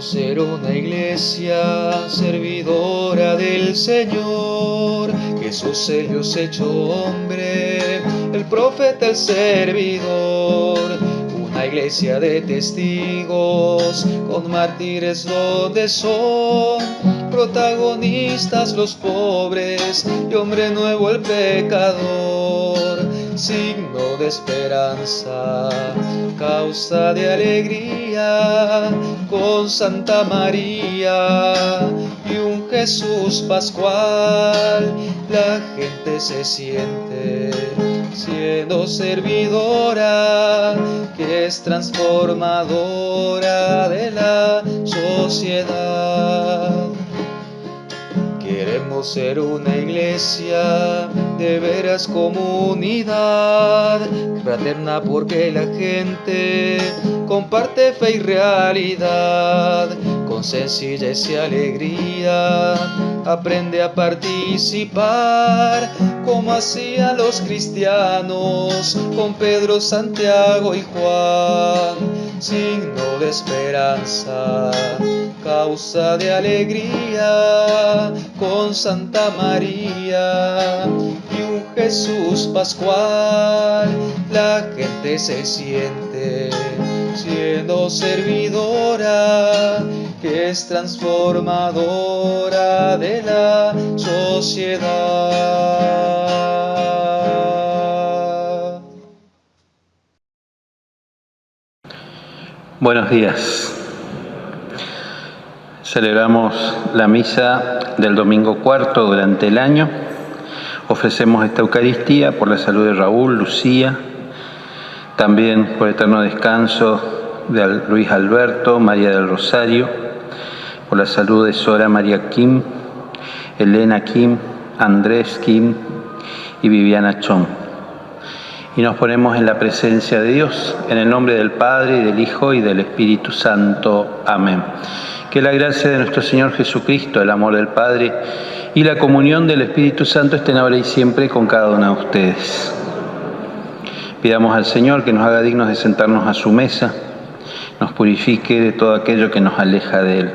Queremos ser una iglesia servidora del Señor. Jesús Dios hecho hombre, el profeta, el servidor. Una iglesia de testigos, con mártires donde son protagonistas los pobres y hombre nuevo el pecador. Signo de esperanza, causa de alegría, con Santa María y un Jesús pascual. La gente se siente siendo servidora, que es transformadora de la sociedad. Queremos ser una iglesia de veras comunidad, fraterna porque la gente comparte fe y realidad. Con sencillez y alegría aprende a participar, como hacían los cristianos con Pedro, Santiago y Juan. Signo de esperanza, causa de alegría, con Santa María y un Jesús pascual. La gente se siente siendo servidora, que es transformadora de la sociedad. Buenos días. Celebramos la misa del domingo cuarto durante el año. Ofrecemos esta Eucaristía por la salud de Raúl, Lucía, también por el eterno descanso de Luis Alberto, María del Rosario, por la salud de Sora María Kim, Elena Kim, Andrés Kim y Viviana Chong. Y nos ponemos en la presencia de Dios, en el nombre del Padre, y del Hijo, y del Espíritu Santo. Amén. Que la gracia de nuestro Señor Jesucristo, el amor del Padre y la comunión del Espíritu Santo estén ahora y siempre con cada uno de ustedes. Pidamos al Señor que nos haga dignos de sentarnos a su mesa, nos purifique de todo aquello que nos aleja de Él.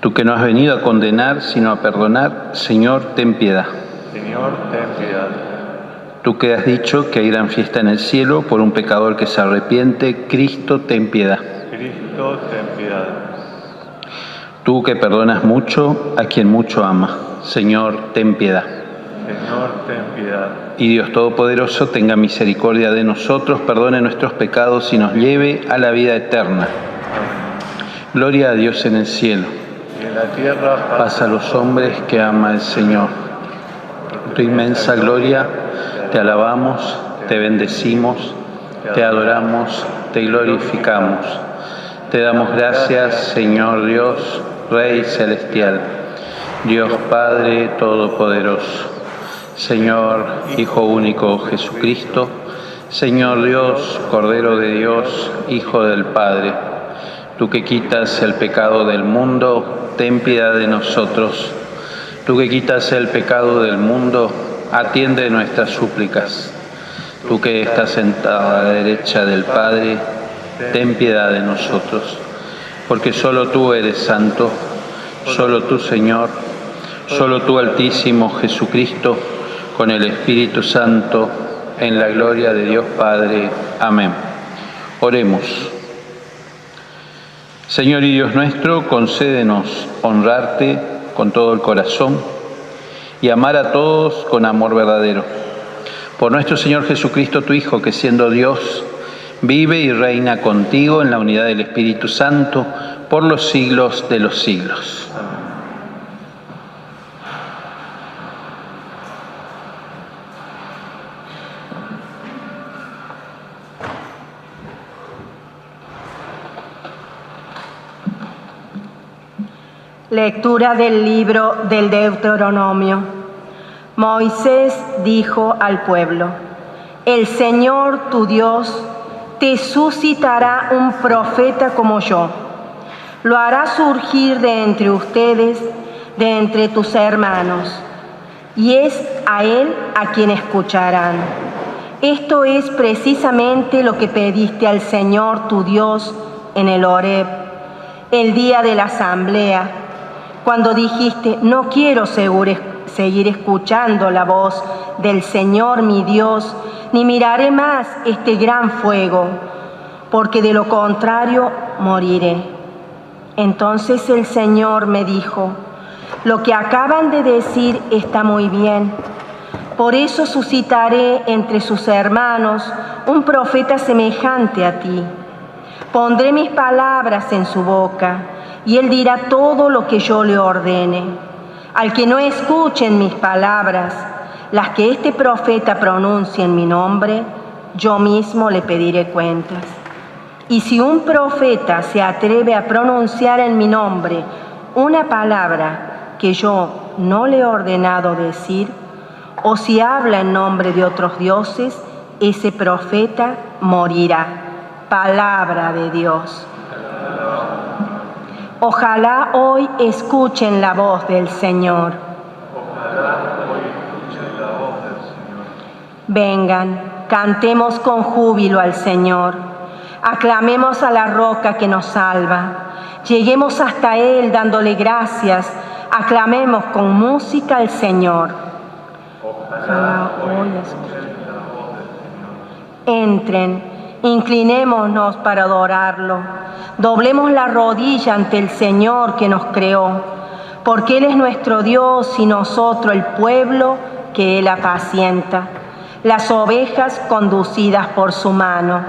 Tú que no has venido a condenar, sino a perdonar, Señor, ten piedad. Señor, ten piedad. Tú que has dicho que hay gran fiesta en el cielo por un pecador que se arrepiente, Cristo, ten piedad. Cristo, ten piedad. Tú que perdonas mucho a quien mucho ama, Señor, ten piedad. Señor, ten piedad. Y Dios Todopoderoso tenga misericordia de nosotros, perdone nuestros pecados y nos lleve a la vida eterna. Gloria a Dios en el cielo. Y en la tierra paz a los hombres que ama el Señor. Tu inmensa gloria, te alabamos, te bendecimos, te adoramos, te glorificamos. Te damos gracias, Señor Dios, Rey celestial, Dios Padre todopoderoso, Señor Hijo único Jesucristo, Señor Dios, Cordero de Dios, Hijo del Padre. Tú que quitas el pecado del mundo, ten piedad de nosotros. Tú que quitas el pecado del mundo, atiende nuestras súplicas. Tú que estás sentado a la derecha del Padre, ten piedad de nosotros. Porque solo tú eres santo, solo tú, Señor, solo tú, Altísimo Jesucristo, con el Espíritu Santo, en la gloria de Dios Padre. Amén. Oremos. Señor y Dios nuestro, concédenos honrarte con todo el corazón y amar a todos con amor verdadero. Por nuestro Señor Jesucristo, tu Hijo, que siendo Dios, vive y reina contigo en la unidad del Espíritu Santo por los siglos de los siglos. Lectura del libro del Deuteronomio. Moisés dijo al pueblo: El Señor tu Dios te suscitará un profeta como yo. Lo hará surgir de entre ustedes, de entre tus hermanos, y es a él a quien escucharán. Esto es precisamente lo que pediste al Señor tu Dios en el Horeb, el día de la asamblea, cuando dijiste, no quiero seguir escuchando la voz del Señor mi Dios, ni miraré más este gran fuego, porque de lo contrario moriré. Entonces el Señor me dijo, lo que acaban de decir está muy bien. Por eso suscitaré entre sus hermanos un profeta semejante a ti. Pondré mis palabras en su boca, y él dirá todo lo que yo le ordene. Al que no escuchen mis palabras, las que este profeta pronuncie en mi nombre, yo mismo le pediré cuentas. Y si un profeta se atreve a pronunciar en mi nombre una palabra que yo no le he ordenado decir, o si habla en nombre de otros dioses, ese profeta morirá. Palabra de Dios. Ojalá hoy escuchen la voz del Señor. Vengan, cantemos con júbilo al Señor. Aclamemos a la roca que nos salva. Lleguemos hasta Él dándole gracias. Aclamemos con música al Señor. Ojalá hoy escuchen la voz del Señor. Entren, inclinémonos para adorarlo. Doblemos la rodilla ante el Señor que nos creó, porque Él es nuestro Dios y nosotros el pueblo que Él apacienta, las ovejas conducidas por su mano.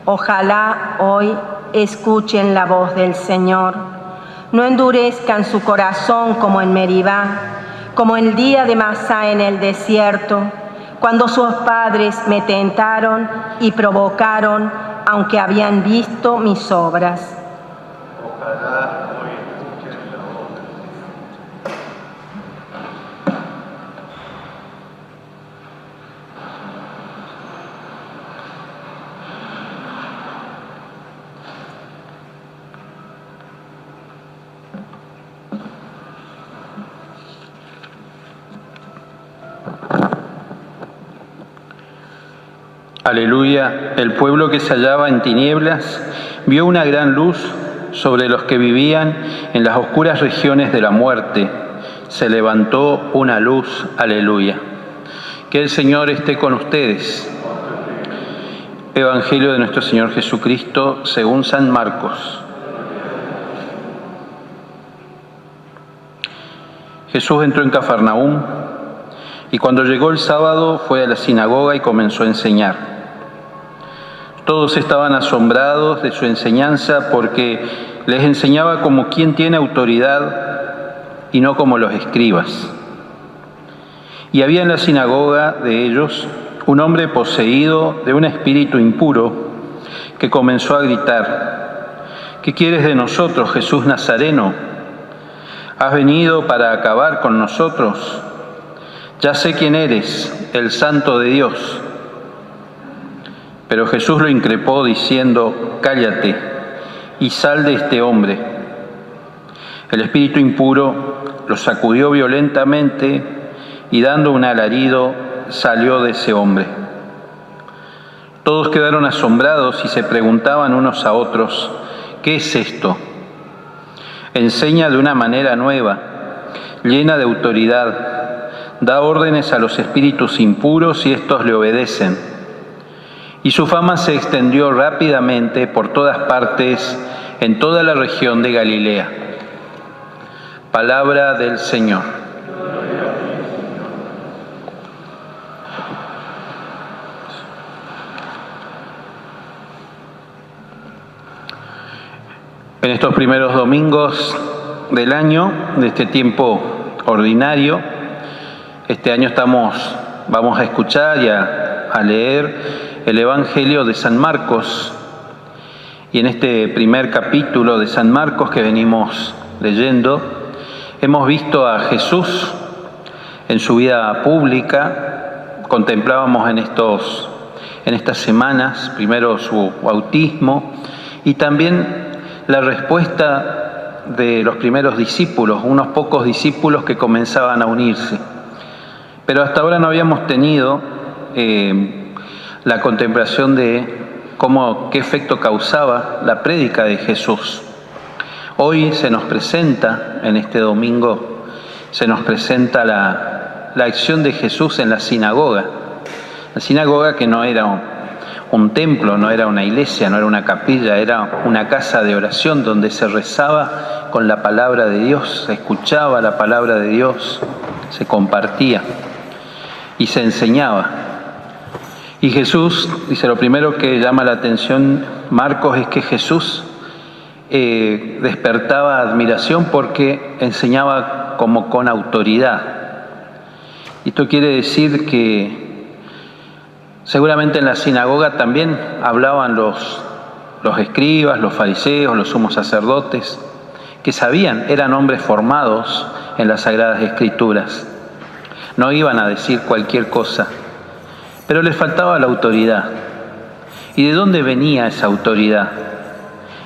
Ojalá hoy escuchen la voz del Señor. No endurezcan su corazón como en Meribá, como el día de Masá en el desierto, cuando sus padres me tentaron y provocaron, aunque habían visto mis obras. Ojalá hoy escuchen la voz del Aleluya, el pueblo que se hallaba en tinieblas vio una gran luz sobre los que vivían en las oscuras regiones de la muerte. Se levantó una luz, aleluya. Que el Señor esté con ustedes. Evangelio de nuestro Señor Jesucristo según San Marcos. Jesús entró en Cafarnaúm y cuando llegó el sábado fue a la sinagoga y comenzó a enseñar. Todos estaban asombrados de su enseñanza porque les enseñaba como quien tiene autoridad y no como los escribas. Y había en la sinagoga de ellos un hombre poseído de un espíritu impuro que comenzó a gritar: ¿Qué quieres de nosotros, Jesús Nazareno? ¿Has venido para acabar con nosotros? Ya sé quién eres, el Santo de Dios. Pero Jesús lo increpó diciendo: cállate y sal de este hombre. El espíritu impuro lo sacudió violentamente y dando un alarido salió de ese hombre. Todos quedaron asombrados y se preguntaban unos a otros: ¿qué es esto? Enseña de una manera nueva, llena de autoridad. Da órdenes a los espíritus impuros y estos le obedecen. Y su fama se extendió rápidamente por todas partes, en toda la región de Galilea. Palabra del Señor. En estos primeros domingos del año, de este tiempo ordinario, este año vamos a escuchar y a leer el Evangelio de San Marcos. Y en este primer capítulo de San Marcos que venimos leyendo, hemos visto a Jesús en su vida pública. Contemplábamos en estas semanas, primero su bautismo y también la respuesta de los primeros discípulos, unos pocos discípulos que comenzaban a unirse. Pero hasta ahora no habíamos tenido la contemplación de qué efecto causaba la prédica de Jesús. Hoy se nos presenta, en este domingo, se nos presenta la acción de Jesús en la sinagoga. La sinagoga, que no era un templo, no era una iglesia, no era una capilla, era una casa de oración donde se rezaba con la palabra de Dios, se escuchaba la palabra de Dios, se compartía y se enseñaba. Y Jesús, dice, lo primero que llama la atención Marcos es que Jesús despertaba admiración porque enseñaba como con autoridad. Y esto quiere decir que seguramente en la sinagoga también hablaban los escribas, los fariseos, los sumos sacerdotes, que sabían, eran hombres formados en las Sagradas Escrituras. No iban a decir cualquier cosa, pero les faltaba la autoridad. ¿Y de dónde venía esa autoridad?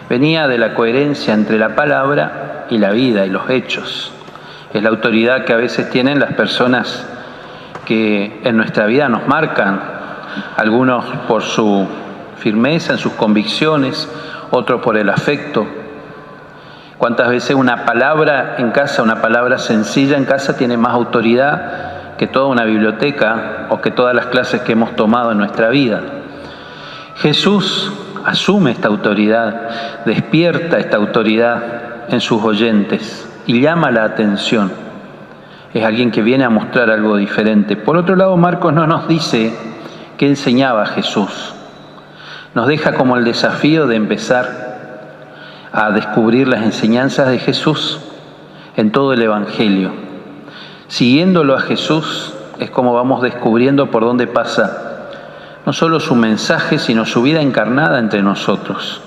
Venía de la coherencia entre la palabra y la vida y los hechos. Es la autoridad que a veces tienen las personas que en nuestra vida nos marcan, algunos por su firmeza en sus convicciones, otros por el afecto. ¿Cuántas veces una palabra en casa, una palabra sencilla en casa tiene más autoridad que toda una biblioteca o que todas las clases que hemos tomado en nuestra vida? Jesús asume esta autoridad, despierta esta autoridad en sus oyentes y llama la atención. Es alguien que viene a mostrar algo diferente. Por otro lado, Marcos no nos dice qué enseñaba Jesús. Nos deja como el desafío de empezar a descubrir las enseñanzas de Jesús en todo el Evangelio. Siguiéndolo a Jesús es como vamos descubriendo por dónde pasa no solo su mensaje, sino su vida encarnada entre nosotros.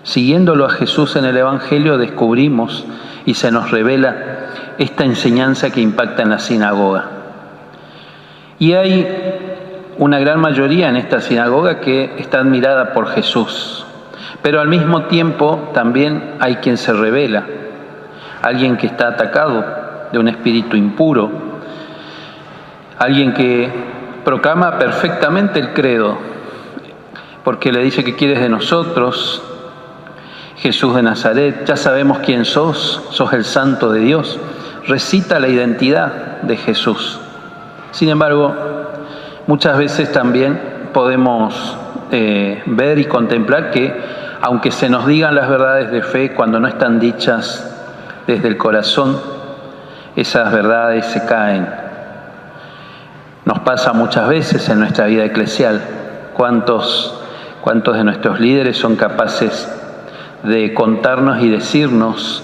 Siguiéndolo a Jesús en el Evangelio descubrimos y se nos revela esta enseñanza que impacta en la sinagoga. Y hay una gran mayoría en esta sinagoga que está admirada por Jesús, pero al mismo tiempo también hay quien se revela, alguien que está atacado de un espíritu impuro, alguien que proclama perfectamente el credo, porque le dice que quieres de nosotros, Jesús de Nazaret, ya sabemos quién sos el santo de Dios, recita la identidad de Jesús. Sin embargo, muchas veces también podemos ver y contemplar que, aunque se nos digan las verdades de fe, cuando no están dichas desde el corazón, esas verdades se caen. Nos pasa muchas veces en nuestra vida eclesial. ¿Cuántos de nuestros líderes son capaces de contarnos y decirnos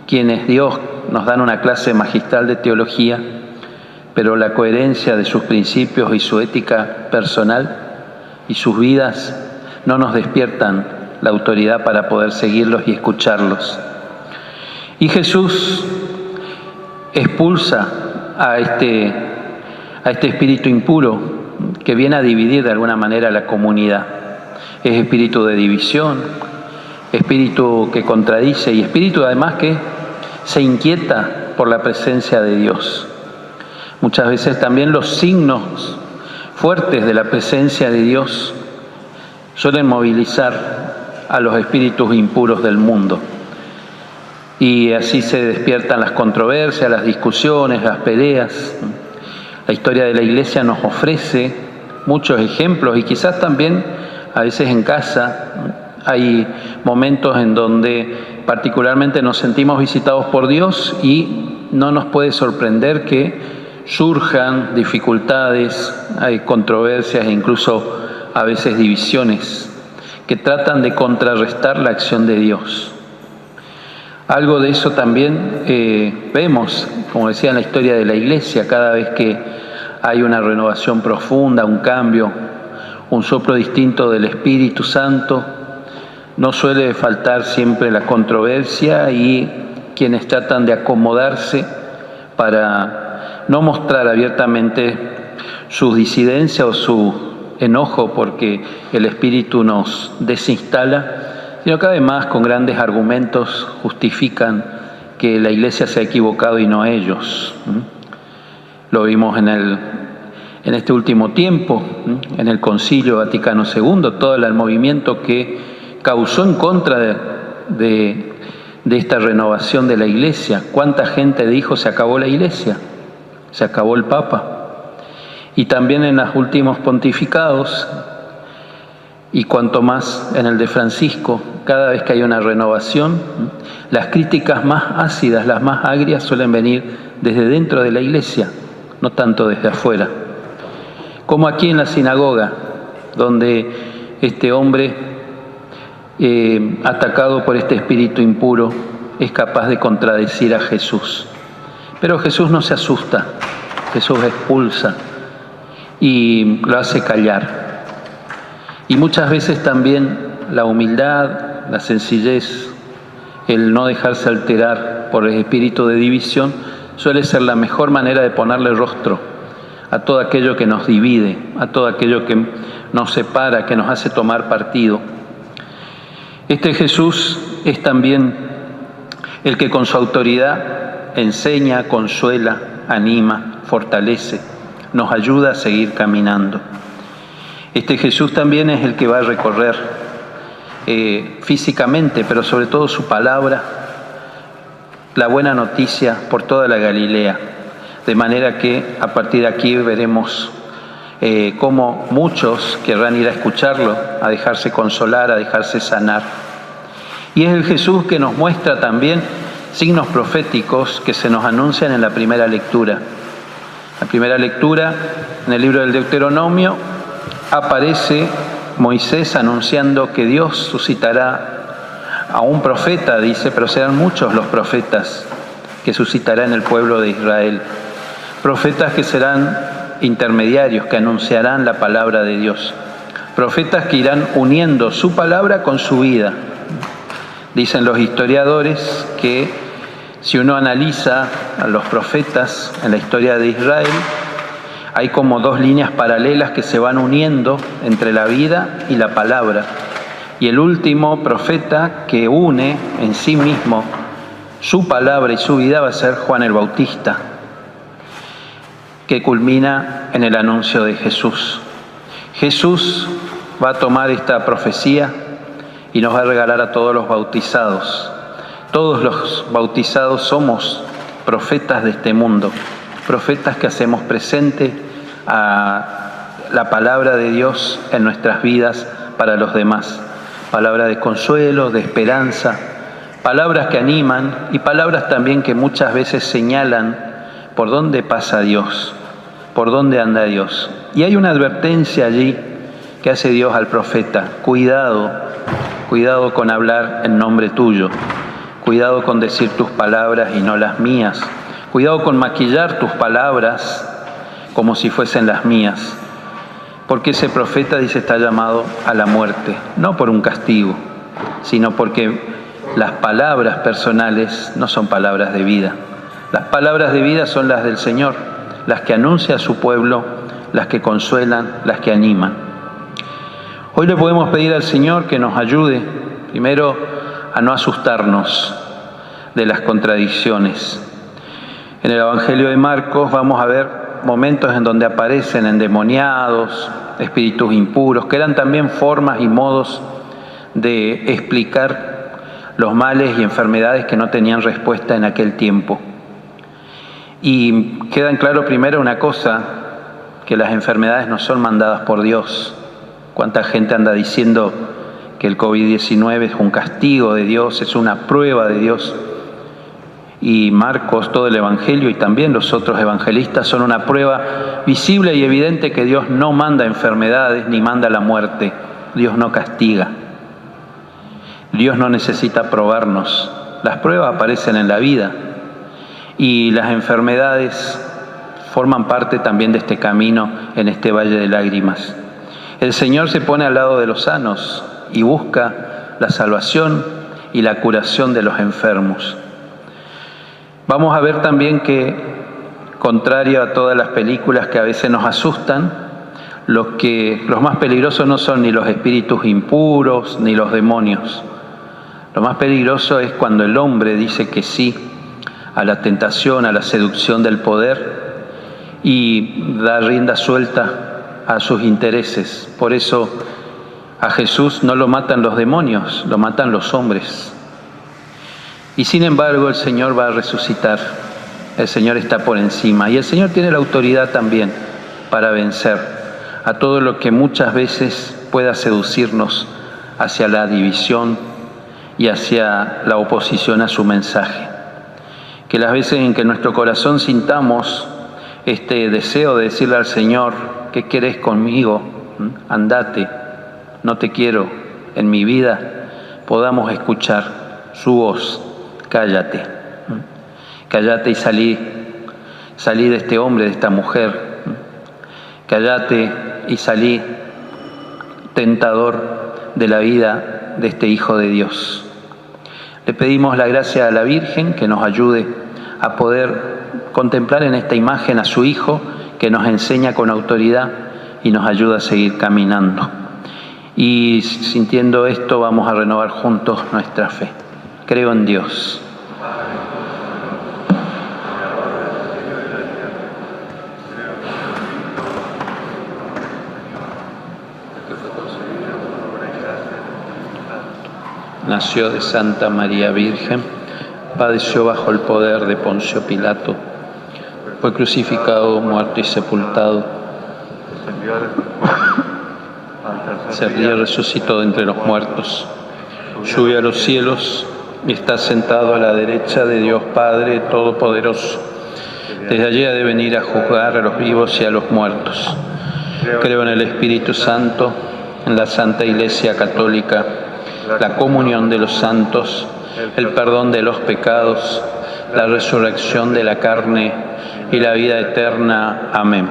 quién es Dios? Nos dan una clase magistral de teología, pero la coherencia de sus principios y su ética personal y sus vidas no nos despiertan la autoridad para poder seguirlos y escucharlos. Y Jesús expulsa a este espíritu impuro que viene a dividir de alguna manera la comunidad. Es espíritu de división, espíritu que contradice y espíritu además que se inquieta por la presencia de Dios. Muchas veces también los signos fuertes de la presencia de Dios suelen movilizar a los espíritus impuros del mundo. Y así se despiertan las controversias, las discusiones, las peleas. La historia de la Iglesia nos ofrece muchos ejemplos y quizás también a veces en casa hay momentos en donde particularmente nos sentimos visitados por Dios y no nos puede sorprender que surjan dificultades, hay controversias e incluso a veces divisiones que tratan de contrarrestar la acción de Dios. Algo de eso también vemos, como decía, en la historia de la Iglesia, cada vez que hay una renovación profunda, un cambio, un soplo distinto del Espíritu Santo, no suele faltar siempre la controversia y quienes tratan de acomodarse para no mostrar abiertamente su disidencia o su enojo porque el Espíritu nos desinstala, sino que además con grandes argumentos justifican que la Iglesia se ha equivocado y no ellos. Lo vimos en en este último tiempo, en el Concilio Vaticano II, todo el movimiento que causó en contra de esta renovación de la Iglesia. ¿Cuánta gente dijo se acabó la Iglesia? Se acabó el Papa. Y también en los últimos pontificados, y cuanto más en el de Francisco, cada vez que hay una renovación, las críticas más ácidas, las más agrias, suelen venir desde dentro de la Iglesia, no tanto desde afuera. Como aquí en la sinagoga, donde este hombre, atacado por este espíritu impuro, es capaz de contradecir a Jesús. Pero Jesús no se asusta, Jesús expulsa y lo hace callar. Y muchas veces también la humildad, la sencillez, el no dejarse alterar por el espíritu de división, suele ser la mejor manera de ponerle rostro a todo aquello que nos divide, a todo aquello que nos separa, que nos hace tomar partido. Este Jesús es también el que con su autoridad enseña, consuela, anima, fortalece, nos ayuda a seguir caminando. Este Jesús también es el que va a recorrer físicamente, pero sobre todo su palabra, la buena noticia por toda la Galilea. De manera que a partir de aquí veremos cómo muchos querrán ir a escucharlo, a dejarse consolar, a dejarse sanar. Y es el Jesús que nos muestra también signos proféticos que se nos anuncian en la primera lectura. La primera lectura, en el libro del Deuteronomio, aparece Moisés anunciando que Dios suscitará a un profeta, dice, pero serán muchos los profetas que suscitará en el pueblo de Israel. Profetas que serán intermediarios, que anunciarán la palabra de Dios. Profetas que irán uniendo su palabra con su vida. Dicen los historiadores que si uno analiza a los profetas en la historia de Israel, hay como dos líneas paralelas que se van uniendo entre la vida y la palabra. Y el último profeta que une en sí mismo su palabra y su vida va a ser Juan el Bautista, que culmina en el anuncio de Jesús. Jesús va a tomar esta profecía y nos va a regalar a todos los bautizados. Todos los bautizados somos profetas de este mundo, profetas que hacemos presente a la palabra de Dios en nuestras vidas para los demás. Palabra de consuelo, de esperanza, palabras que animan y palabras también que muchas veces señalan por dónde pasa Dios, por dónde anda Dios. Y hay una advertencia allí que hace Dios al profeta: cuidado con hablar en nombre tuyo, cuidado con decir tus palabras y no las mías, cuidado con maquillar tus palabras como si fuesen las mías, porque ese profeta, dice, está llamado a la muerte, no por un castigo, sino porque las palabras personales no son palabras de vida. Las palabras de vida son las del Señor, las que anuncia a su pueblo, las que consuelan, las que animan. Hoy le podemos pedir al Señor que nos ayude, primero, a no asustarnos de las contradicciones. En el Evangelio de Marcos vamos a ver momentos en donde aparecen endemoniados, espíritus impuros, que eran también formas y modos de explicar los males y enfermedades que no tenían respuesta en aquel tiempo. Y queda en claro primero una cosa, que las enfermedades no son mandadas por Dios. ¿Cuánta gente anda diciendo que el COVID-19 es un castigo de Dios, es una prueba de Dios? Y Marcos, todo el Evangelio y también los otros evangelistas son una prueba visible y evidente que Dios no manda enfermedades ni manda la muerte. Dios no castiga. Dios no necesita probarnos. Las pruebas aparecen en la vida y las enfermedades forman parte también de este camino en este valle de lágrimas. El Señor se pone al lado de los sanos y busca la salvación y la curación de los enfermos. Vamos a ver también que, contrario a todas las películas que a veces nos asustan, los más peligrosos no son ni los espíritus impuros ni los demonios. Lo más peligroso es cuando el hombre dice que sí a la tentación, a la seducción del poder y da rienda suelta a sus intereses. Por eso a Jesús no lo matan los demonios, lo matan los hombres. Y sin embargo el Señor va a resucitar, el Señor está por encima y el Señor tiene la autoridad también para vencer a todo lo que muchas veces pueda seducirnos hacia la división y hacia la oposición a su mensaje. Que las veces en que en nuestro corazón sintamos este deseo de decirle al Señor, ¿qué querés conmigo? Andate, no te quiero en mi vida, podamos escuchar su voz. Cállate, cállate y salí de este hombre, de esta mujer. Cállate y salí tentador de la vida de este Hijo de Dios. Le pedimos la gracia a la Virgen que nos ayude a poder contemplar en esta imagen a su Hijo, que nos enseña con autoridad y nos ayuda a seguir caminando. Y sintiendo esto vamos a renovar juntos nuestra fe. Creo en Dios. Nació de Santa María Virgen, padeció bajo el poder de Poncio Pilato, fue crucificado, muerto y sepultado, se resucitó de entre los muertos, subió a los cielos y está sentado a la derecha de Dios Padre Todopoderoso. Desde allí ha de venir a juzgar a los vivos y a los muertos. Creo en el Espíritu Santo, en la Santa Iglesia Católica, la comunión de los santos, el perdón de los pecados, la resurrección de la carne y la vida eterna. Amén.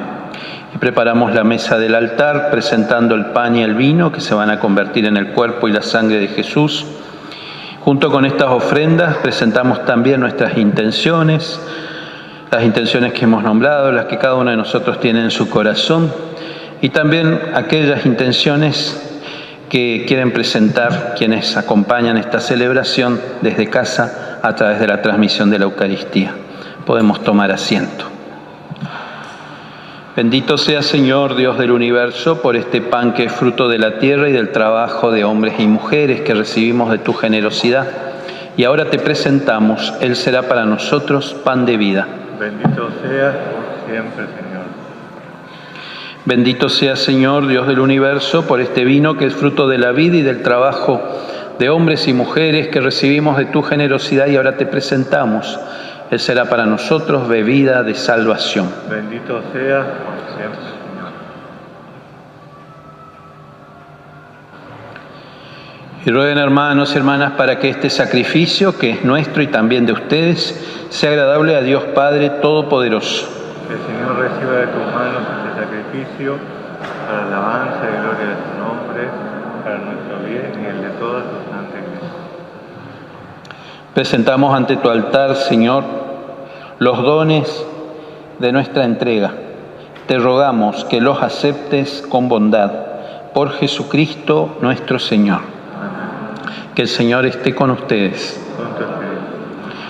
Y preparamos la mesa del altar presentando el pan y el vino que se van a convertir en el cuerpo y la sangre de Jesús. Junto con estas ofrendas presentamos también nuestras intenciones, las intenciones que hemos nombrado, las que cada uno de nosotros tiene en su corazón, y también aquellas intenciones que quieren presentar quienes acompañan esta celebración desde casa a través de la transmisión de la Eucaristía. Podemos tomar asiento. Bendito sea, Señor, Dios del universo, por este pan que es fruto de la tierra y del trabajo de hombres y mujeres que recibimos de tu generosidad. Y ahora te presentamos, Él será para nosotros pan de vida. Bendito seas por siempre, Señor. Bendito sea, Señor, Dios del universo, por este vino que es fruto de la vida y del trabajo de hombres y mujeres que recibimos de tu generosidad y ahora te presentamos. Él será para nosotros bebida de salvación. Bendito seas por siempre, Señor. Y rueguen, hermanos y hermanas, para que este sacrificio, que es nuestro y también de ustedes, sea agradable a Dios Padre Todopoderoso. Que el Señor reciba de tus manos este sacrificio para la alabanza y gloria de tu nombre, para nuestro bien y el de toda tu santa Iglesia. Presentamos ante tu altar, Señor, los dones de nuestra entrega. Te rogamos que los aceptes con bondad por Jesucristo nuestro Señor. Amén. Que el Señor esté con ustedes. Con tu espíritu.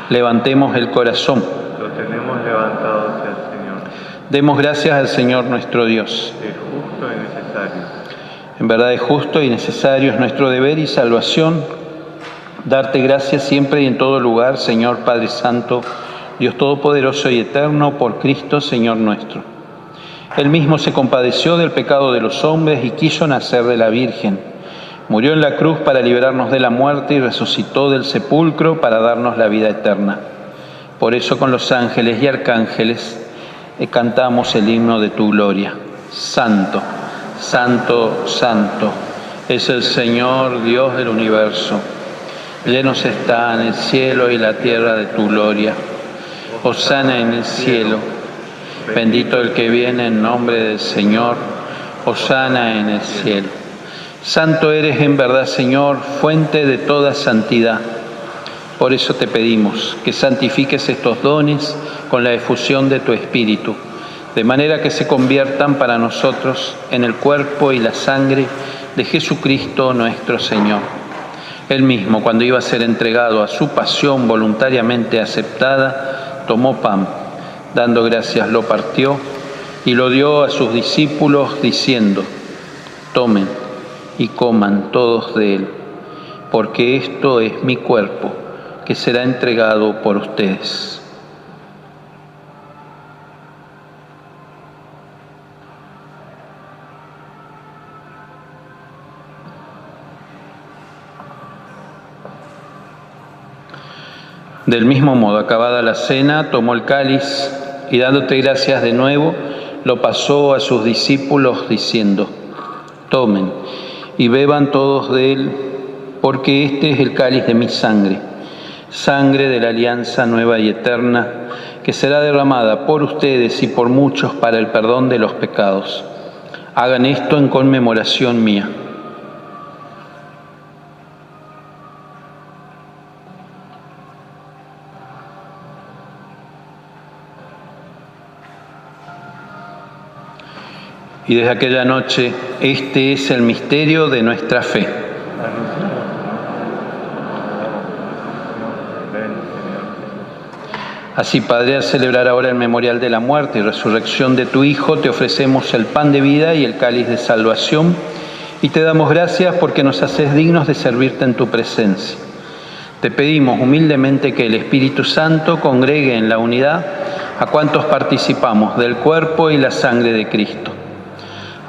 Levantemos el corazón. Lo tenemos levantado hacia el Señor. Demos gracias al Señor nuestro Dios. Es justo y necesario. En verdad es justo y necesario, es nuestro deber y salvación darte gracias siempre y en todo lugar, Señor Padre Santo, Dios Todopoderoso y Eterno, por Cristo, Señor nuestro. Él mismo se compadeció del pecado de los hombres y quiso nacer de la Virgen. Murió en la cruz para librarnos de la muerte y resucitó del sepulcro para darnos la vida eterna. Por eso con los ángeles y arcángeles cantamos el himno de tu gloria. Santo, santo, santo, es el Señor Dios del universo. Llenos están el cielo y la tierra de tu gloria. Hosana en el cielo. Bendito el que viene en nombre del Señor. Hosana en el cielo. Santo eres en verdad, Señor, fuente de toda santidad. Por eso te pedimos que santifiques estos dones con la efusión de tu Espíritu, de manera que se conviertan para nosotros en el cuerpo y la sangre de Jesucristo nuestro Señor. Él mismo, cuando iba a ser entregado a su pasión voluntariamente aceptada, tomó pan, dando gracias lo partió y lo dio a sus discípulos diciendo: tomen y coman todos de él, porque esto es mi cuerpo, que será entregado por ustedes. Del mismo modo, acabada la cena, tomó el cáliz y dándote gracias de nuevo, lo pasó a sus discípulos diciendo: tomen y beban todos de él, porque este es el cáliz de mi sangre, sangre de la alianza nueva y eterna, que será derramada por ustedes y por muchos para el perdón de los pecados. Hagan esto en conmemoración mía. Y desde aquella noche, este es el misterio de nuestra fe. Así, Padre, al celebrar ahora el memorial de la muerte y resurrección de tu Hijo, te ofrecemos el pan de vida y el cáliz de salvación, y te damos gracias porque nos haces dignos de servirte en tu presencia. Te pedimos humildemente que el Espíritu Santo congregue en la unidad a cuantos participamos del cuerpo y la sangre de Cristo.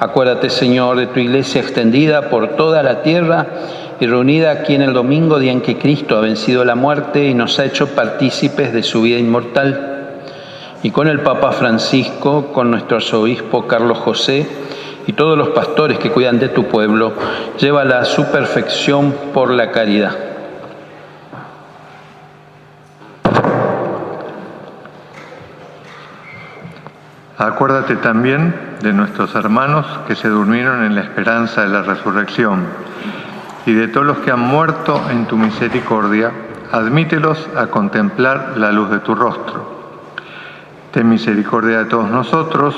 Acuérdate, Señor, de tu Iglesia extendida por toda la tierra y reunida aquí en el domingo, día en que Cristo ha vencido la muerte y nos ha hecho partícipes de su vida inmortal. Y con el Papa Francisco, con nuestro arzobispo Carlos José y todos los pastores que cuidan de tu pueblo, llévala a su perfección por la caridad. Acuérdate también de nuestros hermanos que se durmieron en la esperanza de la resurrección, y de todos los que han muerto en tu misericordia, admítelos a contemplar la luz de tu rostro. Ten misericordia de todos nosotros,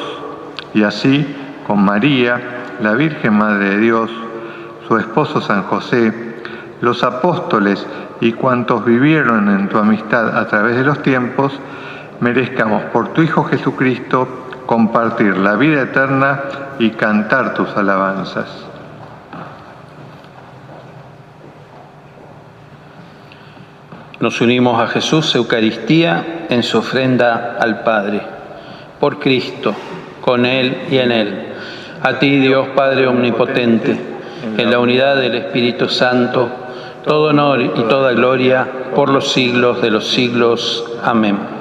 y así, con María, la Virgen Madre de Dios, su esposo San José, los apóstoles y cuantos vivieron en tu amistad a través de los tiempos, merezcamos por tu Hijo Jesucristo compartir la vida eterna y cantar tus alabanzas. Nos unimos a Jesús, Eucaristía, en su ofrenda al Padre. Por Cristo, con Él y en Él. A ti, Dios Padre Omnipotente, en la unidad del Espíritu Santo, todo honor y toda gloria por los siglos de los siglos. Amén.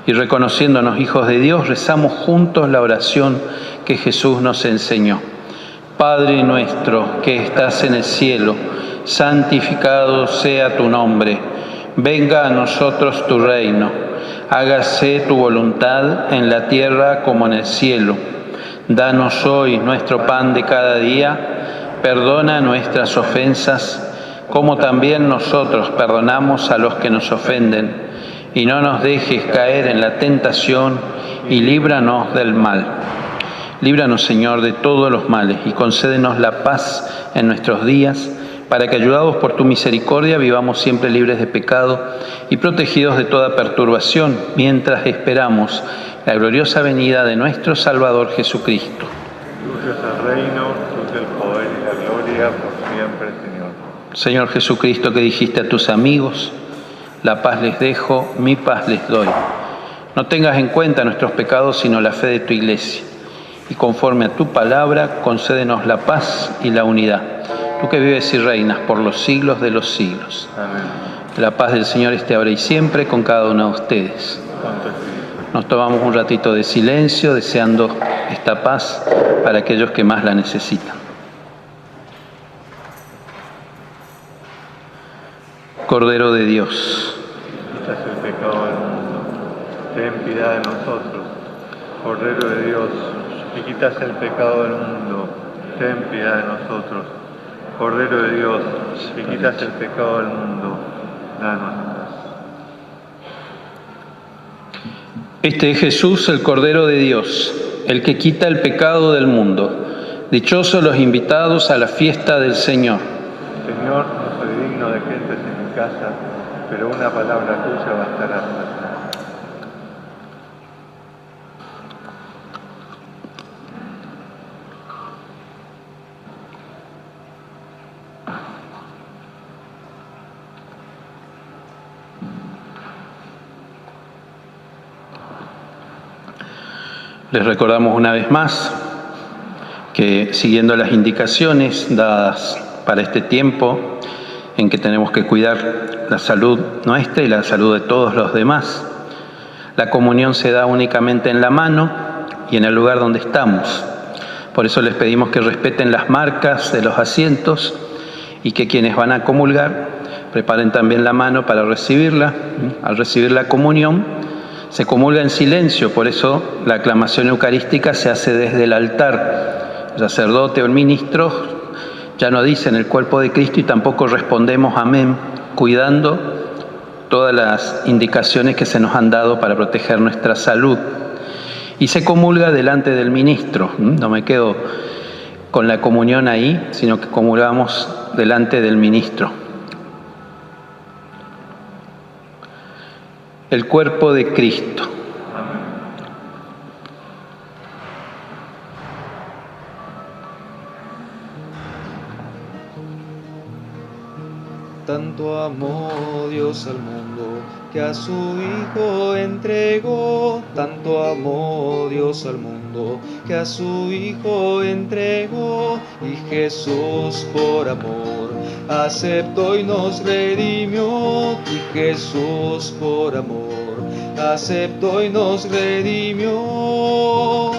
Y reconociéndonos hijos de Dios, rezamos juntos la oración que Jesús nos enseñó. Padre nuestro que estás en el cielo, santificado sea tu nombre. Venga a nosotros tu reino. Hágase tu voluntad en la tierra como en el cielo. Danos hoy nuestro pan de cada día. Perdona nuestras ofensas, como también nosotros perdonamos a los que nos ofenden. Y no nos dejes caer en la tentación, y líbranos del mal. Líbranos, Señor, de todos los males, y concédenos la paz en nuestros días, para que, ayudados por tu misericordia, vivamos siempre libres de pecado y protegidos de toda perturbación, mientras esperamos la gloriosa venida de nuestro Salvador Jesucristo. Tuyo es el reino, tuyo el poder y la gloria por siempre, Señor. Señor Jesucristo, que dijiste a tus amigos: la paz les dejo, mi paz les doy. No tengas en cuenta nuestros pecados, sino la fe de tu Iglesia. Y conforme a tu palabra, concédenos la paz y la unidad. Tú que vives y reinas por los siglos de los siglos. Amén. La paz del Señor esté ahora y siempre con cada uno de ustedes. Nos tomamos un ratito de silencio, deseando esta paz para aquellos que más la necesitan. Cordero de Dios, quitas el pecado del mundo, ten piedad de nosotros. Cordero de Dios, que quitas el pecado del mundo, ten piedad de nosotros. Cordero de Dios, que quitas el pecado del mundo, danos paz. este es Jesús, el Cordero de Dios, el que quita el pecado del mundo. Dichosos los invitados a la fiesta del Señor. Señor, no soy digno de que entres en mi casa, pero una palabra tuya bastará para sanar. Les recordamos una vez más que, siguiendo las indicaciones dadas para este tiempo en que tenemos que cuidar la salud nuestra y la salud de todos los demás, la comunión se da únicamente en la mano y en el lugar donde estamos. Por eso les pedimos que respeten las marcas de los asientos y que quienes van a comulgar preparen también la mano para recibirla. Al recibir la comunión se comulga en silencio, por eso la aclamación eucarística se hace desde el altar. El sacerdote o el ministro ya no dicen el cuerpo de Cristo y tampoco respondemos amén, cuidando todas las indicaciones que se nos han dado para proteger nuestra salud. Y se comulga delante del ministro. No me quedo con la comunión ahí, sino que comulgamos delante del ministro. El cuerpo de Cristo. Tanto amó Dios al mundo que a su Hijo entregó. Tanto amó Dios al mundo que a su Hijo entregó. Y Jesús por amor aceptó y nos redimió. Y Jesús por amor aceptó y nos redimió.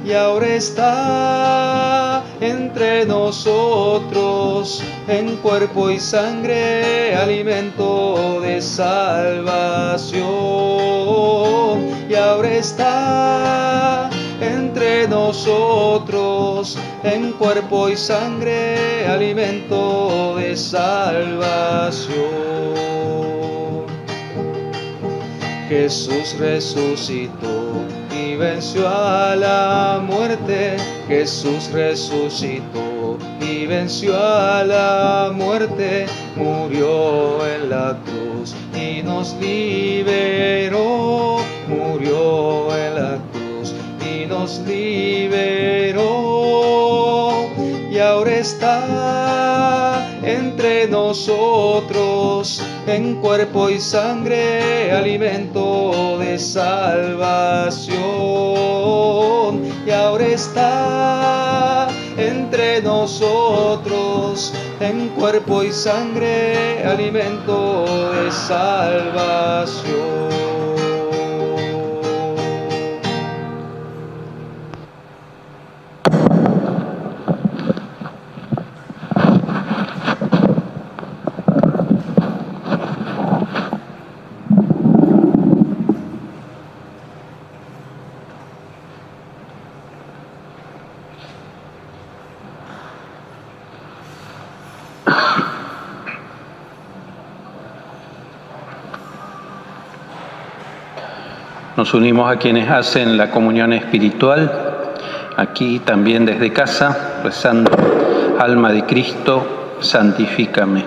Y ahora está entre nosotros en cuerpo y sangre, alimento de salvación. Y ahora está entre nosotros en cuerpo y sangre, alimento de salvación. Jesús resucitó y venció a la muerte. Jesús resucitó y venció a la muerte. Murió en la cruz y nos liberó. Murió en la cruz y nos liberó. Y ahora está entre nosotros en cuerpo y sangre, alimento de salvación. Y ahora está entre nosotros en cuerpo y sangre, alimento de salvación. Nos unimos a quienes hacen la comunión espiritual, aquí también desde casa, rezando: alma de Cristo, santifícame.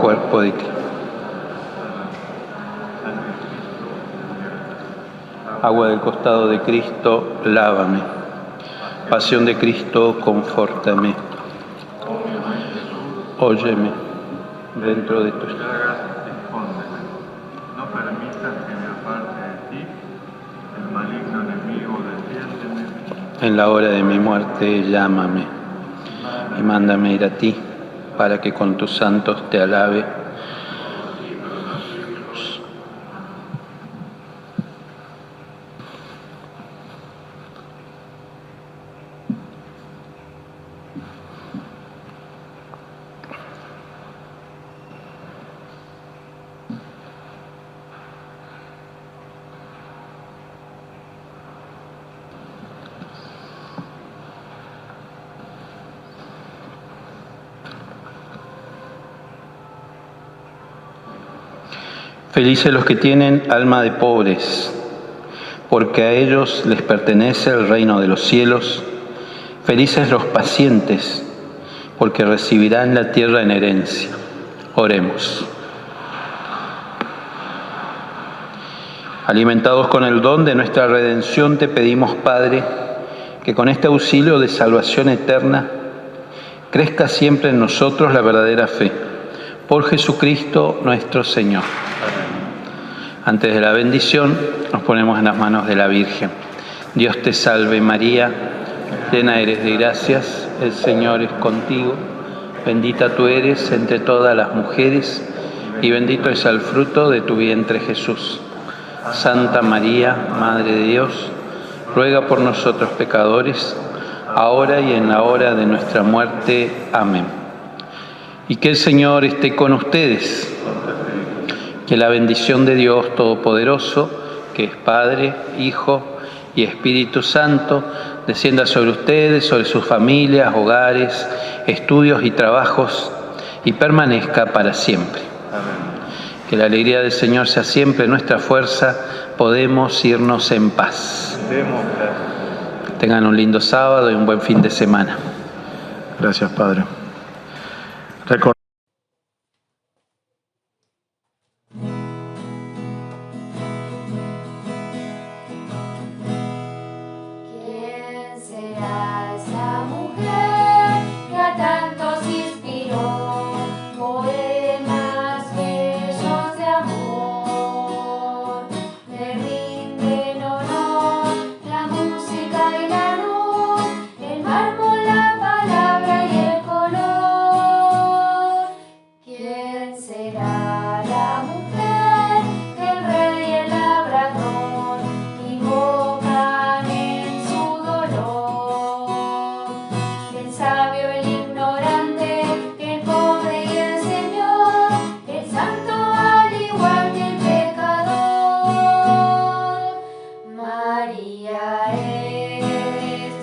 Cuerpo de Cristo. Agua del costado de Cristo, lávame. Pasión de Cristo, confórtame. Óyeme dentro de tu llagas, escóndeme. No permitas que me aparte de ti, el maligno enemigo, defiéndeme. En la hora de mi muerte, llámame y mándame ir a ti, para que con tus santos te alabe. Felices los que tienen alma de pobres, porque a ellos les pertenece el reino de los cielos. Felices los pacientes, porque recibirán la tierra en herencia. Oremos. Alimentados con el don de nuestra redención, te pedimos, Padre, que con este auxilio de salvación eterna crezca siempre en nosotros la verdadera fe. Por Jesucristo nuestro Señor. Antes de la bendición, nos ponemos en las manos de la Virgen. Dios te salve María, llena eres de gracias, el Señor es contigo, bendita tú eres entre todas las mujeres, y bendito es el fruto de tu vientre Jesús. Santa María, Madre de Dios, ruega por nosotros pecadores, ahora y en la hora de nuestra muerte. Amén. Y que el Señor esté con ustedes, que la bendición de Dios Todopoderoso, que es Padre, Hijo y Espíritu Santo, descienda sobre ustedes, sobre sus familias, hogares, estudios y trabajos, y permanezca para siempre. Que la alegría del Señor sea siempre nuestra fuerza, podemos irnos en paz. Tengan un lindo sábado y un buen fin de semana. Gracias, Padre. ¿Quién será esa mujer que a tantos inspiró poemas bellos de amor? Le rinden honor la música y la luz, el mármol, la palabra y el color. ¿Quién será la mujer que el rey y el labrador invocan en su dolor? El sabio, el ignorante, el pobre y el señor, el santo al igual que el pecador. María es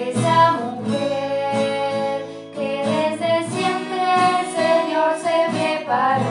esa mujer que desde siempre el Señor se preparó.